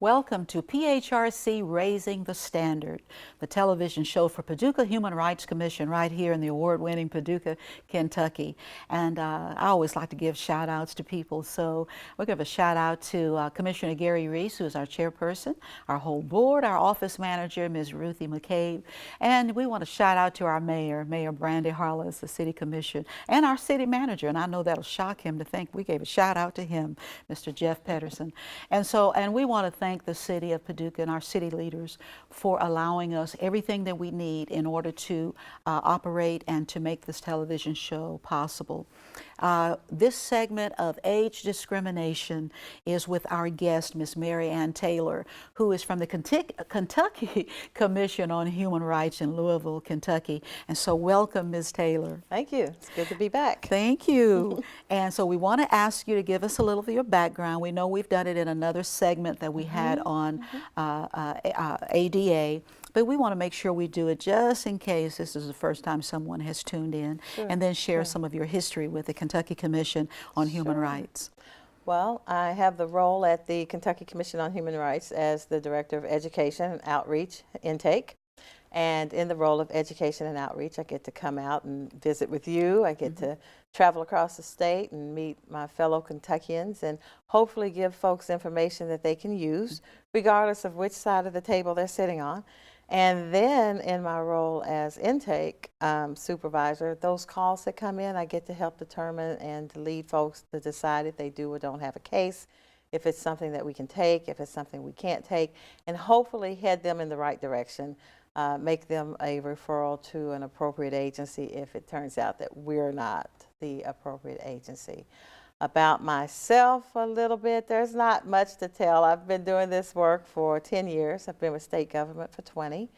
Welcome to PHRC Raising the Standard, the television show for Paducah Human Rights Commission right here in the award-winning Paducah, Kentucky. And I always like to give shout-outs to people, so we'll give a shout-out to Commissioner Gary Reese, who is our chairperson, our whole board, our office manager, Ms. Ruthie McCabe, and we want to shout-out to our mayor, Mayor Brandy Harless, the city commission, and our city manager, and I know that'll shock him to think we gave a shout-out to him, Mr. Jeff Pedersen. And we want to thank the city of Paducah and our city leaders for allowing us everything that we need in order to operate and to make this television show possible. This segment of age discrimination is with our guest, Ms. Mary Ann Taylor, who is from the Kentucky Commission on Human Rights in Louisville, Kentucky. And so welcome, Ms. Taylor. Thank you. It's good to be back. Thank you. And so we want to ask you to give us a little of your background. We know we've done it in another segment that we had on ADA, but we want to make sure we do it just in case this is the first time someone has tuned in, and then share some of your history with the Kentucky Commission on Human Rights. Well, I have the role at the Kentucky Commission on Human Rights as the Director of Education and Outreach Intake. And in the role of Education and Outreach, I get to come out and visit with you. I get to travel across the state and meet my fellow Kentuckians and hopefully give folks information that they can use, regardless of which side of the table they're sitting on. And then in my role as intake supervisor, those calls that come in, I get to help determine and to lead folks to decide if they do or don't have a case, if it's something that we can take, if it's something we can't take, and hopefully head them in the right direction. Make them a referral to an appropriate agency if it turns out that we're not the appropriate agency. About myself a little bit, there's not much to tell. I've been doing this work for 10 years. I've been with state government for 20.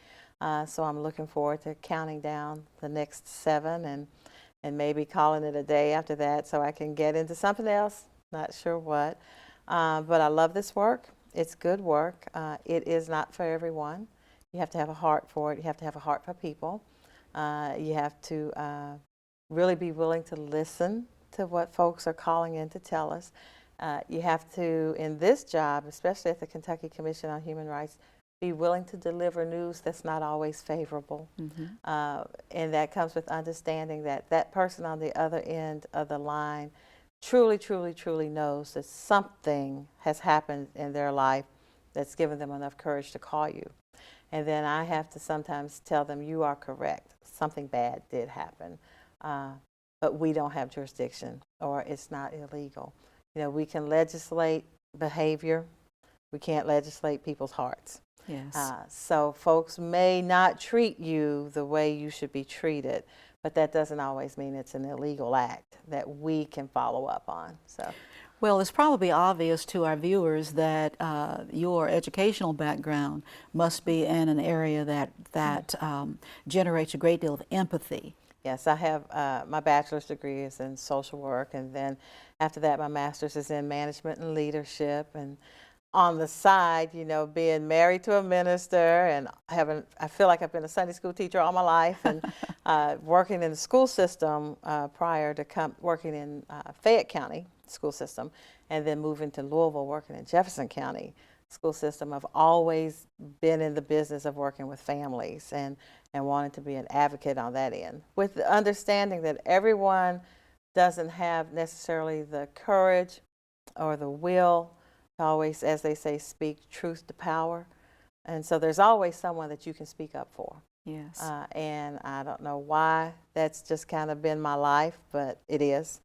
So I'm looking forward to counting down the next 7 and maybe calling it a day after that so I can get into something else, not sure what. But I love this work. It's good work. It is not for everyone. You have to have a heart for it. You have to have a heart for people. You have to really be willing to listen to what folks are calling in to tell us. You have to, in this job, especially at the Kentucky Commission on Human Rights, be willing to deliver news that's not always favorable. And that comes with understanding that that person on the other end of the line truly, truly, truly knows that something has happened in their life that's given them enough courage to call you. And then I have to sometimes tell them, you are correct. Something bad did happen, but we don't have jurisdiction, or it's not illegal. You know, we can legislate behavior. We can't legislate people's hearts. Yes. So folks may not treat you the way you should be treated, but that doesn't always mean it's an illegal act that we can follow up on. So. Well, it's probably obvious to our viewers that your educational background must be in an area that generates a great deal of empathy. Yes, I have my bachelor's degree is in social work, and then after that my master's is in management and leadership. And on the side, you know, being married to a minister and I feel like I've been a Sunday school teacher all my life, and working in the school system prior to working in Fayette County school system, and then moving to Louisville, working in Jefferson County school system. I've always been in the business of working with families and wanting to be an advocate on that end, with the understanding that everyone doesn't have necessarily the courage or the will to always, as they say, speak truth to power. And so there's always someone that you can speak up for. Yes. And I don't know why that's just kind of been my life, but it is.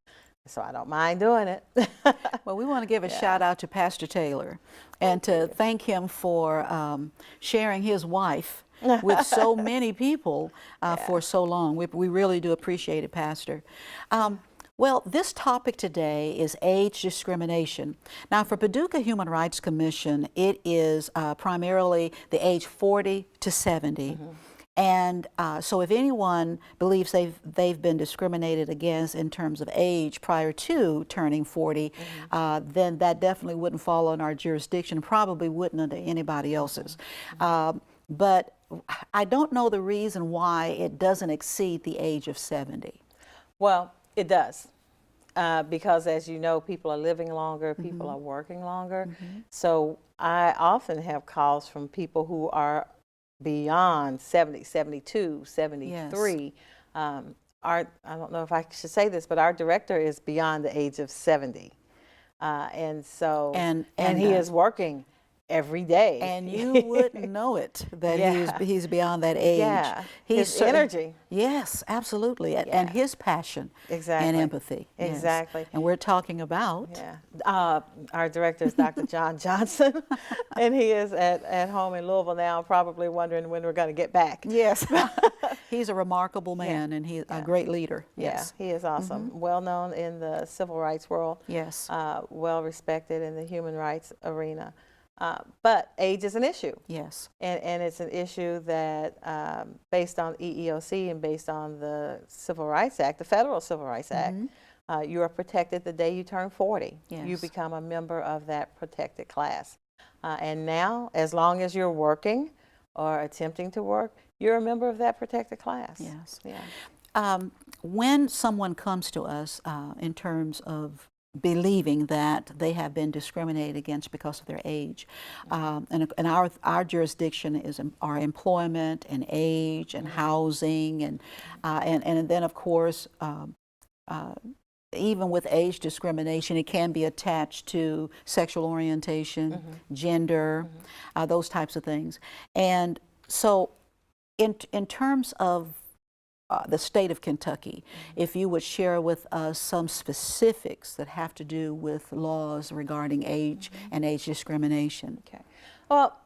So I don't mind doing it. Well, we want to give a shout out to Pastor Taylor and to thank him for sharing his wife with so many people for so long. We really do appreciate it, Pastor. Well, this topic today is age discrimination. Now, for Paducah Human Rights Commission, it is primarily the age 40 to 70. And so if anyone believes they've been discriminated against in terms of age prior to turning 40, then that definitely wouldn't fall on our jurisdiction, probably wouldn't under anybody else's. But I don't know the reason why it doesn't exceed the age of 70. Well, it does. because as you know, people are living longer, people are working longer. So I often have calls from people who are beyond 70, 72, 73. Yes. I don't know if I should say this, but our director is beyond the age of 70. And he is working every day. And you wouldn't know it that he's beyond that age. Yeah, his energy. Yes, absolutely. And his passion and empathy. Exactly. Yes. And we're talking about? Our director is Dr. John Johnson, and he is at home in Louisville now, probably wondering when we're going to get back. Yes. He's a remarkable man, and he's a great leader. Yes. Yeah, he is awesome. Well known in the civil rights world. Yes. Well respected in the human rights arena. But age is an issue. Yes. And it's an issue that, based on EEOC and based on the Civil Rights Act, the Federal Civil Rights Act, you are protected the day you turn 40. Yes. You become a member of that protected class. And now, as long as you're working or attempting to work, you're a member of that protected class. Yes. Yeah. When someone comes to us in terms of believing that they have been discriminated against because of their age, and our jurisdiction is our employment and age and housing and then of course even with age discrimination, it can be attached to sexual orientation, gender, those types of things. And so in terms of the state of Kentucky, if you would share with us some specifics that have to do with laws regarding age and age discrimination. Okay. Well,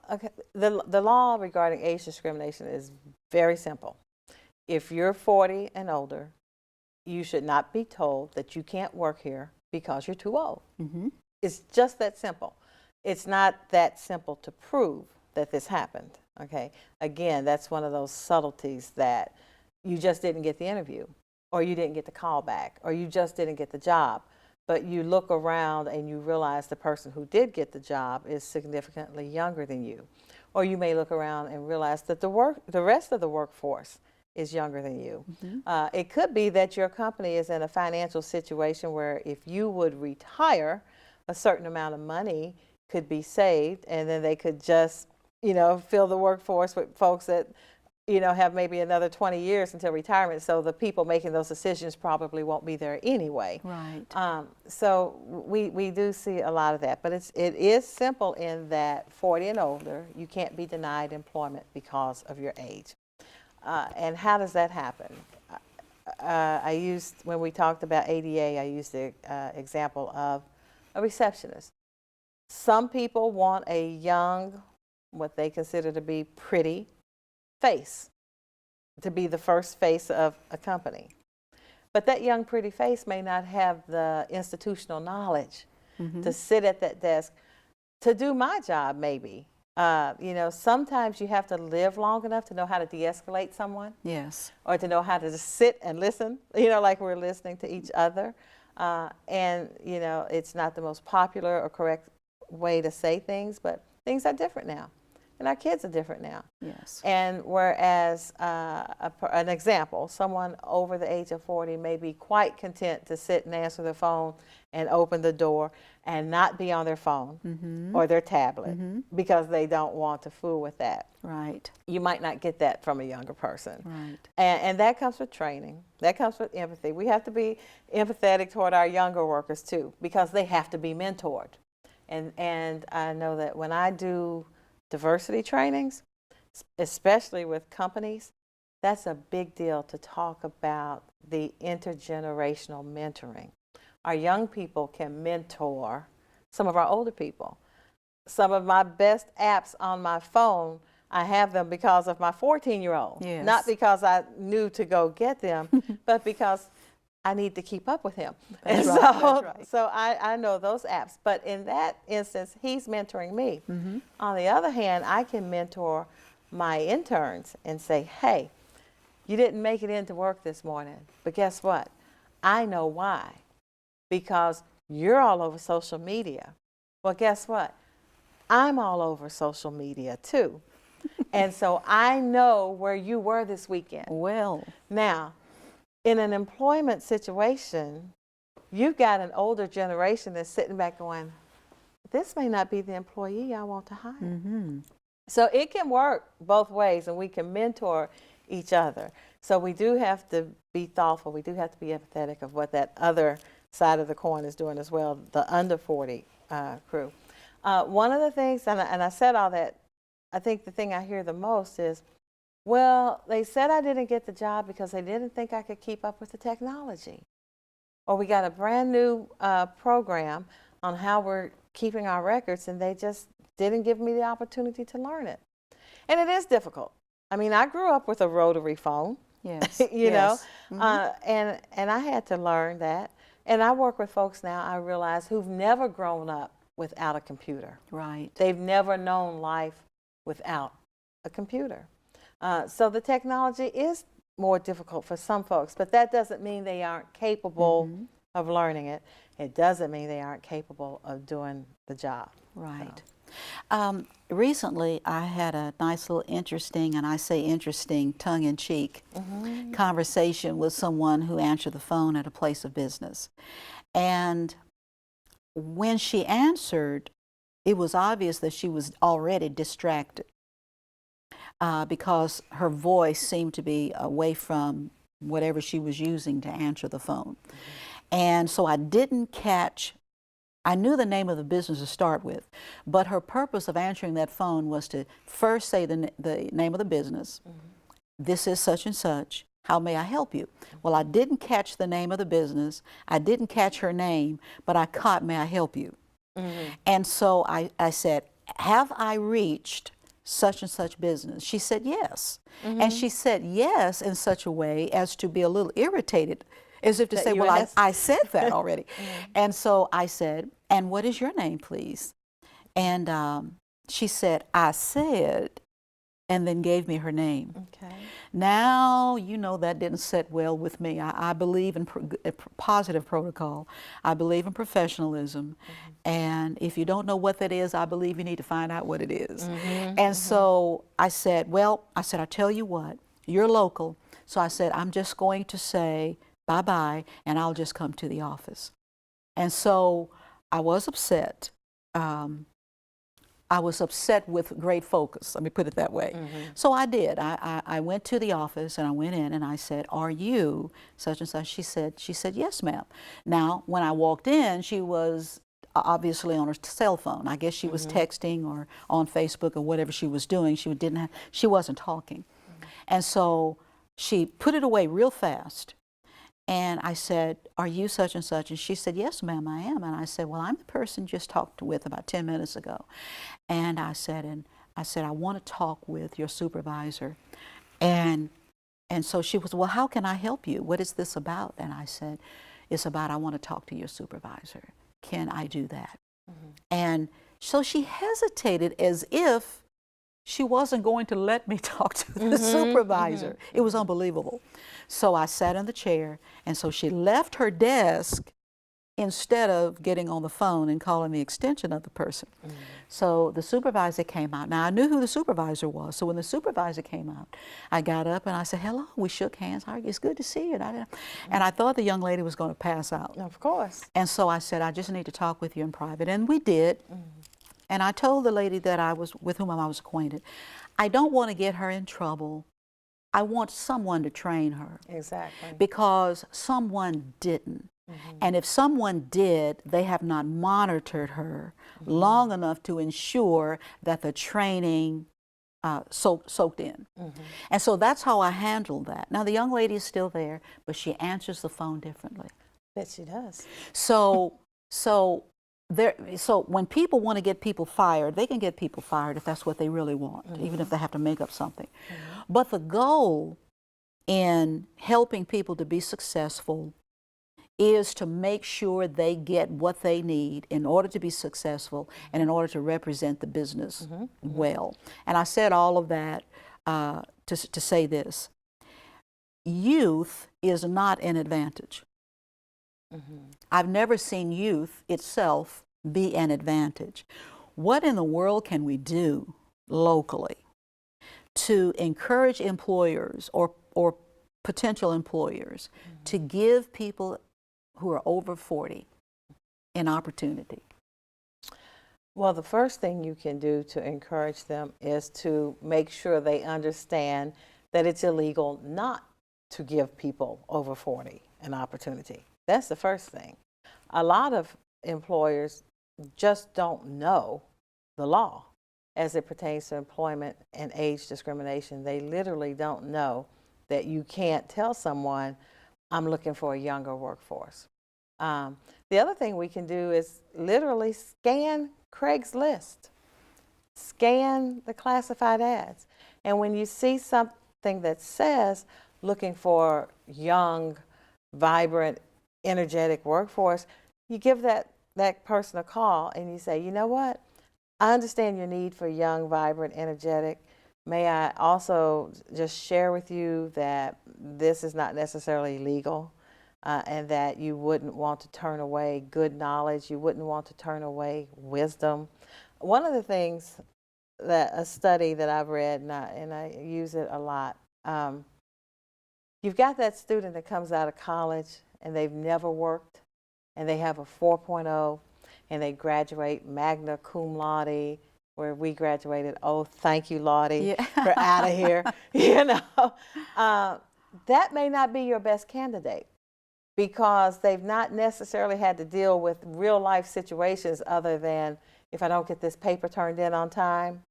the law regarding age discrimination is very simple. If you're 40 and older, you should not be told that you can't work here because you're too old. It's just that simple. It's not that simple to prove that this happened. Okay. Again, that's one of those subtleties that you just didn't get the interview, or you didn't get the call back, or you just didn't get the job. But you look around and you realize the person who did get the job is significantly younger than you. Or you may look around and realize that the rest of the workforce is younger than you. It could be that your company is in a financial situation where if you would retire, a certain amount of money could be saved, and then they could just, fill the workforce with folks that have maybe another 20 years until retirement, so the people making those decisions probably won't be there anyway. Right. So we do see a lot of that, but it is simple in that 40 and older, you can't be denied employment because of your age. And how does that happen? When we talked about ADA, I used the example of a receptionist. Some people want a young, what they consider to be pretty face, to be the first face of a company. But that young, pretty face may not have the institutional knowledge to sit at that desk to do my job, maybe. Sometimes you have to live long enough to know how to de-escalate someone. Yes. Or to know how to just sit and listen, like we're listening to each other. It's not the most popular or correct way to say things, but things are different now. And our kids are different now. Yes. And whereas, an example, someone over the age of 40 may be quite content to sit and answer the phone and open the door and not be on their phone or their tablet because they don't want to fool with that. Right. You might not get that from a younger person. Right. And that comes with training. That comes with empathy. We have to be empathetic toward our younger workers too, because they have to be mentored. And I know that when I do diversity trainings, especially with companies, that's a big deal to talk about the intergenerational mentoring. Our young people can mentor some of our older people. Some of my best apps on my phone, I have them because of my 14-year-old. Yes. Not because I knew to go get them, but because I need to keep up with him. That's and right, so, that's right. so I know those apps. But in that instance, he's mentoring me. On the other hand, I can mentor my interns and say, hey, you didn't make it into work this morning, but guess what? I know why. Because you're all over social media. Well, guess what? I'm all over social media too. And so I know where you were this weekend. Well. Now, in an employment situation, you've got an older generation that's sitting back going, this may not be the employee I want to hire. Mm-hmm. So it can work both ways, and we can mentor each other. So we do have to be thoughtful. We do have to be empathetic of what that other side of the coin is doing as well, the under 40 crew. One of the things, and I said all that, I think the thing I hear the most is, well, they said I didn't get the job because they didn't think I could keep up with the technology. Or we got a brand new program on how we're keeping our records, and they just didn't give me the opportunity to learn it. And it is difficult. I mean, I grew up with a rotary phone, Yes. you know, Mm-hmm. and I had to learn that. And I work with folks now, I realize, who've never grown up without a computer. Right. They've never known life without a computer. So the technology is more difficult for some folks, but that doesn't mean they aren't capable Mm-hmm. of learning it. It doesn't mean they aren't capable of doing the job. Right. Recently, I had a nice little interesting, and I say interesting, tongue-in-cheek conversation with someone who answered the phone at a place of business. And when she answered, it was obvious that she was already distracted because her voice seemed to be away from whatever she was using to answer the phone. And so I didn't catch, I knew the name of the business to start with, but her purpose of answering that phone was to first say the name of the business. This is such and such. How may I help you? Well, I didn't catch the name of the business. I didn't catch her name, but I caught, may I help you? And so I said, have I reached such and such business? She said yes. And she said yes in such a way as to be a little irritated, as if to say, well, I said that already. And so I said, and what is your name, please? And she said, I said, and then gave me her name. Okay. Now, you know, that didn't sit well with me. I believe in positive protocol. I believe in professionalism. And if you don't know what that is, I believe you need to find out what it is. And so I said, well, I tell you what, you're local. So I said, I'm just going to say bye-bye, and I'll just come to the office. And so I was upset. I was upset with great focus, let me put it that way. So I did. I went to the office and I went in and I said, are you such and such? She said, yes, ma'am. Now, when I walked in, she was obviously on her cell phone. I guess she was texting or on Facebook or whatever she was doing. She wasn't talking. And so she put it away real fast. And I said, are you such and such? And she said, yes, ma'am, I am. And I said, well, I'm the person you just talked with about 10 minutes ago. And I said, I want to talk with your supervisor. And so she was, well, how can I help you? What is this about? And I said, it's about, I want to talk to your supervisor. Can I do that? And so she hesitated as if she wasn't going to let me talk to the supervisor. It was unbelievable. So I sat in the chair, and so she left her desk instead of getting on the phone and calling the extension of the person. So the supervisor came out. Now, I knew who the supervisor was, so when the supervisor came out, I got up and I said, hello, we shook hands. How are you? It's good to see you. And I thought the young lady was going to pass out. Of course. And so I said, I just need to talk with you in private, and we did. And I told the lady that with whom I was acquainted, I don't want to get her in trouble. I want someone to train her. Exactly. Because someone didn't. And if someone did, they have not monitored her long enough to ensure that the training soaked in. And so that's how I handled that. Now, the young lady is still there, but she answers the phone differently. Bet she does. So when people want to get people fired, they can get people fired if that's what they really want, even if they have to make up something. But the goal in helping people to be successful is to make sure they get what they need in order to be successful and in order to represent the business well. And I said all of that to say this. Youth is not an advantage. I've never seen youth itself be an advantage. What in the world can we do locally to encourage employers or potential employers to give people who are over 40 in opportunity? Well, the first thing you can do to encourage them is to make sure they understand that it's illegal not to give people over 40 an opportunity. That's the first thing. A lot of employers just don't know the law as it pertains to employment and age discrimination. They literally don't know that you can't tell someone, I'm looking for a younger workforce. The other thing we can do is literally scan Craigslist, scan the classified ads. And when you see something that says looking for young, vibrant, energetic workforce, you give that person a call and you say, you know what? I understand your need for young, vibrant, energetic. May I also just share with you that this is not necessarily legal, and that you wouldn't want to turn away good knowledge, you wouldn't want to turn away wisdom. One of the things that a study that I've read, and I use it a lot, you've got that student that comes out of college and they've never worked and they have a 4.0 and they graduate magna cum laude, where we graduated, oh, thank you, Lottie, Yeah. we're out of here. You know, that may not be your best candidate because they've not necessarily had to deal with real life situations other than, if I don't get this paper turned in on time,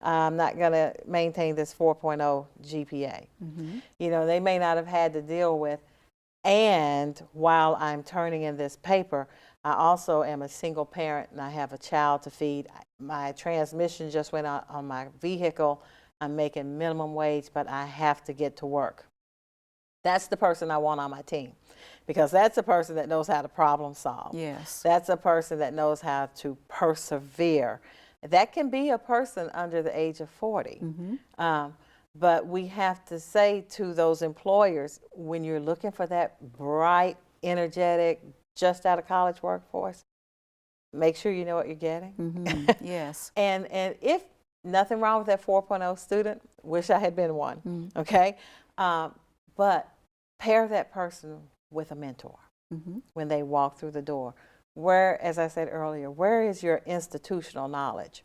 I'm not going to maintain this 4.0 GPA. Mm-hmm. You know, they may not have had to deal with, and while I'm turning in this paper, I also am a single parent and I have a child to feed. My transmission just went out on my vehicle. I'm making minimum wage, but I have to get to work. That's the person I want on my team, because that's a person that knows how to problem solve. Yes. That's a person that knows how to persevere. That can be a person under the age of 40. Mm-hmm. But we have to say to those employers, when you're looking for that bright, energetic, just out of college workforce, make sure you know what you're getting. Mm-hmm. Yes. And if nothing wrong with that 4.0 student, wish I had been one, Mm-hmm. okay? But pair that person with a mentor Mm-hmm. when they walk through the door. Where, as I said earlier, where is your institutional knowledge?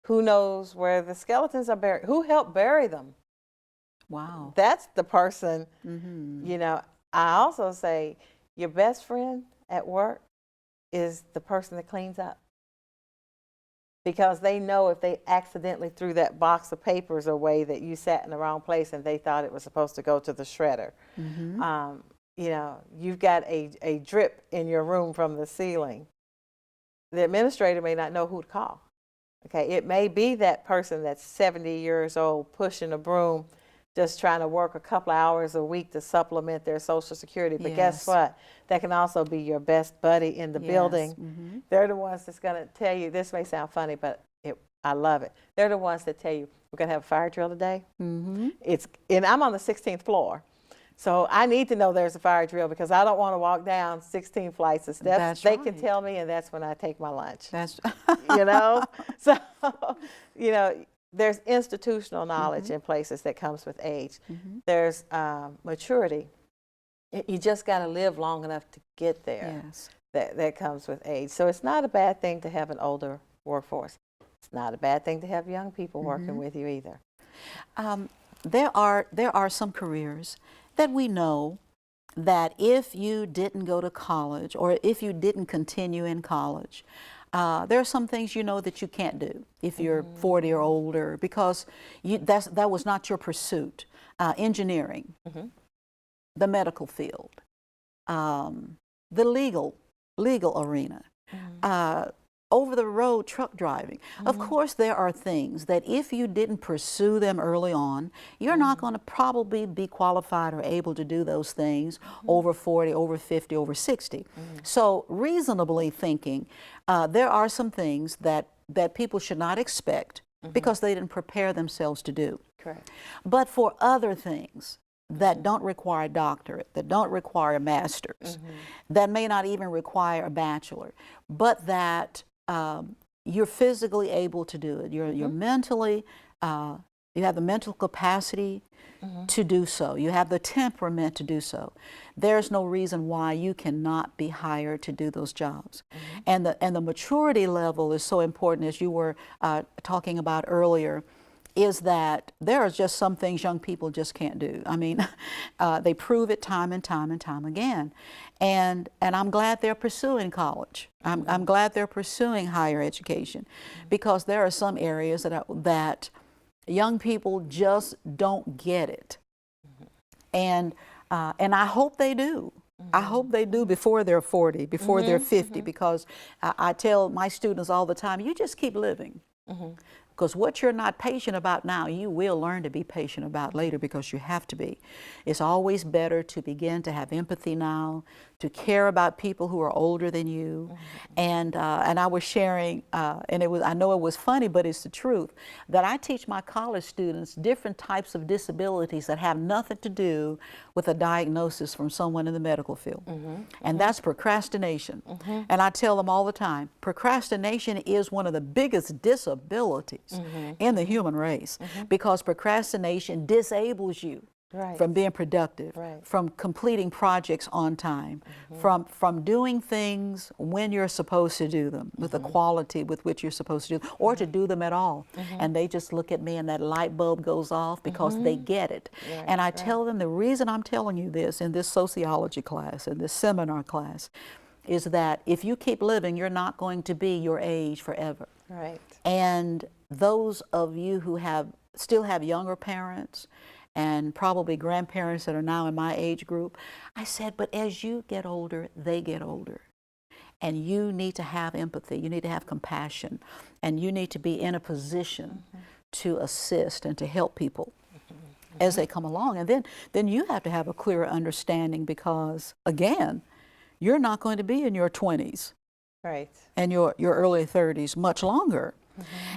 Who knows where the skeletons are buried? Who helped bury them? Wow. That's the person. Mm-hmm. You know, I also say your best friend at work is the person that cleans up, because they know if they accidentally threw that box of papers away that you sat in the wrong place and they thought it was supposed to go to the shredder. Mm-hmm. You know, you've got a drip in your room from the ceiling. The administrator may not know who to call. Okay, it may be that person that's 70 years old pushing a broom, just trying to work a couple of hours a week to supplement their Social Security. But guess Yes. what? That can also be your best buddy in the Yes. building. Mm-hmm. They're the ones that's going to tell you, this may sound funny, but I love it. They're the ones that tell you, we're going to have a fire drill today. Mm-hmm. And I'm on the 16th floor. So I need to know there's a fire drill, because I don't want to walk down 16 flights of steps. That's They can right. tell me, and that's when I take my lunch. That's You know? So, you know, there's institutional knowledge Mm-hmm. in places that comes with age. Mm-hmm. There's maturity. You just got to live long enough to get there. Yes. That comes with age. So it's not a bad thing to have an older workforce. It's not a bad thing to have young people working Mm-hmm. with you either. There are some careers that we know that if you didn't go to college or if you didn't continue in college, there are some things you know that you can't do if you're 40 or older, because that was not your pursuit. Engineering, Mm-hmm. the medical field, the legal arena, over-the-road truck driving. Of course, there are things that if you didn't pursue them early on, you're not going to probably be qualified or able to do those things over 40, over 50, over 60. So reasonably thinking, there are some things that people should not expect because they didn't prepare themselves to do. Correct. But for other things that don't require a doctorate, that don't require a master's, that may not even require a bachelor, but that you're physically able to do it, you're mentally you have the mental capacity to do so. You have the temperament to do so. There's no reason why you cannot be hired to do those jobs. And the maturity level is so important, as you were talking about earlier, is that there are just some things young people just can't do. I mean, they prove it time and time and time again. And I'm glad they're pursuing college. I'm glad they're pursuing higher education, because there are some areas that young people just don't get it. And I hope they do. I hope they do before they're 40, before they're 50, because I tell my students all the time, you just keep living. Because what you're not patient about now, you will learn to be patient about later, because you have to be. It's always better to begin to have empathy now, to care about people who are older than you. And I was sharing, and I know it was funny, but it's the truth, that I teach my college students different types of disabilities that have nothing to do with a diagnosis from someone in the medical field. And that's procrastination. And I tell them all the time, procrastination is one of the biggest disabilities in the human race, because procrastination disables you from being productive, from completing projects on time, from doing things when you're supposed to do them, with the quality with which you're supposed to do them, or to do them at all. And they just look at me and that light bulb goes off, because they get it. And I tell them, the reason I'm telling you this in this sociology class, in this seminar class, is that if you keep living, you're not going to be your age forever. And those of you who still have younger parents and probably grandparents that are now in my age group, I said, but as you get older, they get older. And you need to have empathy, you need to have compassion, and you need to be in a position to assist and to help people as they come along. And then you have to have a clearer understanding, because, again, you're not going to be in your 20s and your early 30s much longer.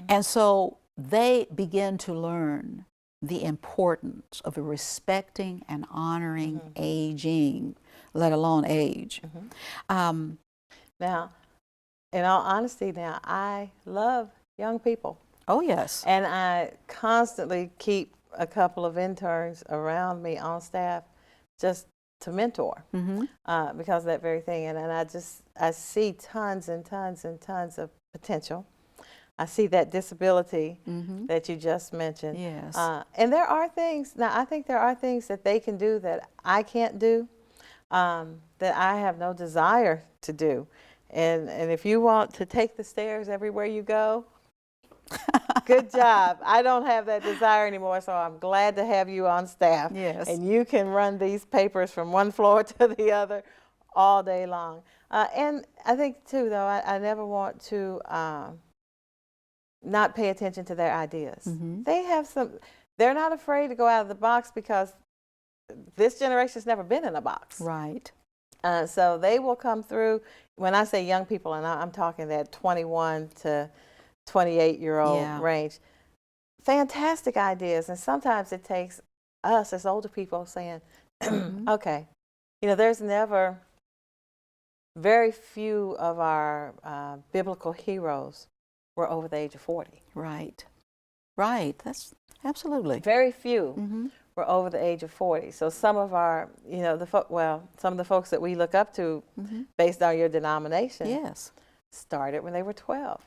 And so they begin to learn the importance of respecting and honoring aging, let alone age. Now, in all honesty, now, I love young people. Oh, yes. And I constantly keep a couple of interns around me on staff just to mentor, because of that very thing. And I see tons and tons and tons of potential. I see that disability that you just mentioned. Yes. And there are things, now I think there are things that they can do that I can't do, that I have no desire to do. And if you want to take the stairs everywhere you go, good job. I don't have that desire anymore, so I'm glad to have you on staff. Yes. And you can run these papers from one floor to the other all day long. And I think, too, though, I never want to not pay attention to their ideas. They have they're not afraid to go out of the box, because this generation's never been in a box. So they will come through. When I say young people, and I'm talking that 21 to 28-year-old range, fantastic ideas. And sometimes it takes us as older people saying, okay, there's very few of our biblical heroes were over the age of 40. Right. That's absolutely. Very few were over the age of 40. So some of our, some of the folks that we look up to, based on your denomination, started when they were 12.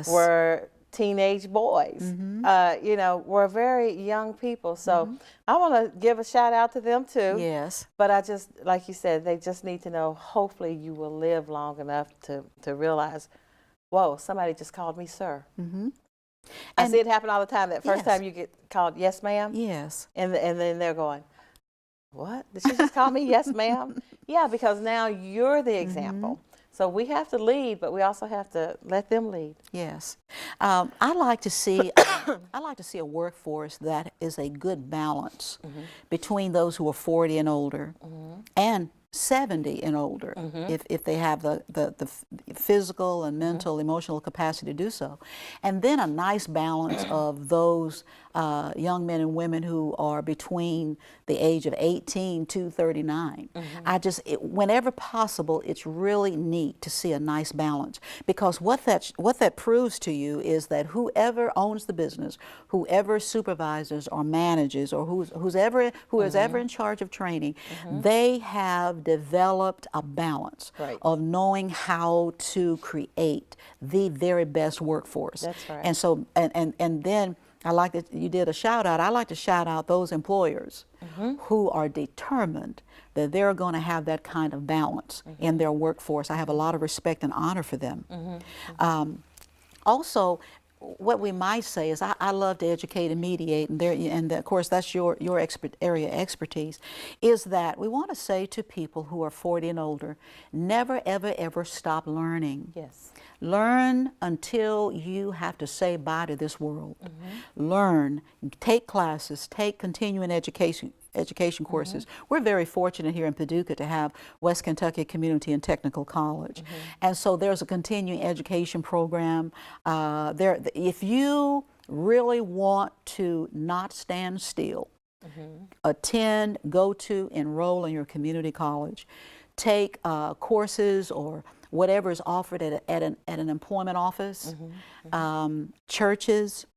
Were teenage boys. Were very young people. So I want to give a shout out to them too. But I just, like you said, they just need to know, hopefully you will live long enough to realize, whoa, somebody just called me sir. I see it happen all the time. That first time you get called yes ma'am. And then they're going, what? Did she just call me yes ma'am? Yeah, because now you're the example. So we have to lead, but we also have to let them lead. I like to see a workforce that is a good balance between those who are 40 and older and 70 and older, if they have the physical and mental, emotional capacity to do so. And then a nice balance of those young men and women who are between the age of 18 to 39. Whenever possible, it's really neat to see a nice balance, because what that proves to you is that whoever owns the business, whoever supervises or manages, or who is ever in charge of training, they have developed a balance of knowing how to create the very best workforce. That's right. And so, and then I like that you did a shout out. I like to shout out those employers who are determined that they're going to have that kind of balance in their workforce. I have a lot of respect and honor for them. Also, what we might say is I love to educate and mediate, and of course that's your area of expertise, is that we want to say to people who are 40 and older, never, ever, ever stop learning. Yes. Learn until you have to say bye to this world. Learn, take classes, take continuing education courses. We're very fortunate here in Paducah to have West Kentucky Community and Technical College. And so there's a continuing education program. If you really want to not stand still, attend, go to, enroll in your community college, take courses or whatever is offered at an employment office, churches,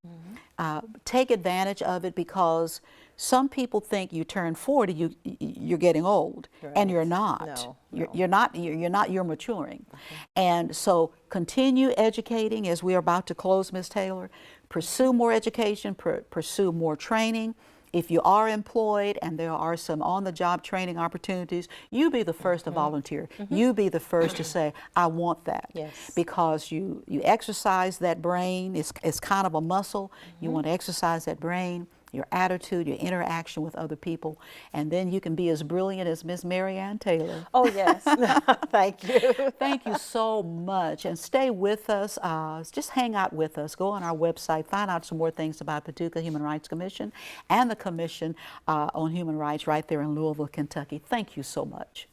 take advantage of it, because some people think you turn 40, you're getting old, and you're not. No. You're not. You're maturing, and so continue educating. As we are about to close, Ms. Taylor, pursue more education, pursue more training. If you are employed and there are some on-the-job training opportunities, you be the first to volunteer. You be the first to say, I want that. Yes. Because you exercise that brain. It's kind of a muscle. You want to exercise that brain, your attitude, your interaction with other people, and then you can be as brilliant as Miss Mary Ann Taylor. Oh, yes. Thank you. Thank you so much, and stay with us. Just hang out with us. Go on our website, find out some more things about Paducah Human Rights Commission and the Commission on Human Rights right there in Louisville, Kentucky. Thank you so much.